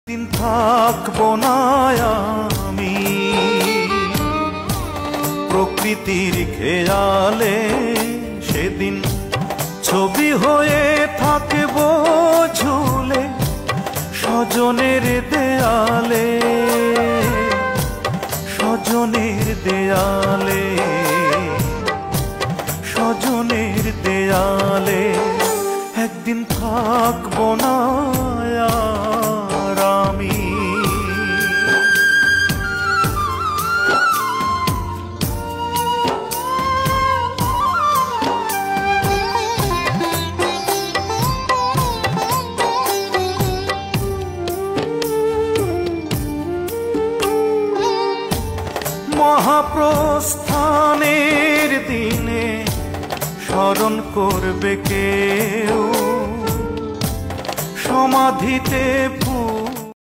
দিন থাকবো না আমি প্রকৃতির খেয়ালে, সেদিন ছবি হয়ে থাকবো ঝুলে স্বজনের দেয়ালে, স্বজনের দেয়ালে, স্বজনের দেয়ালে। একদিন থাকবো না আর আমি। মহাপ্রস্থানের দিনে স্মরণ করবে কেউ, সমাধিতে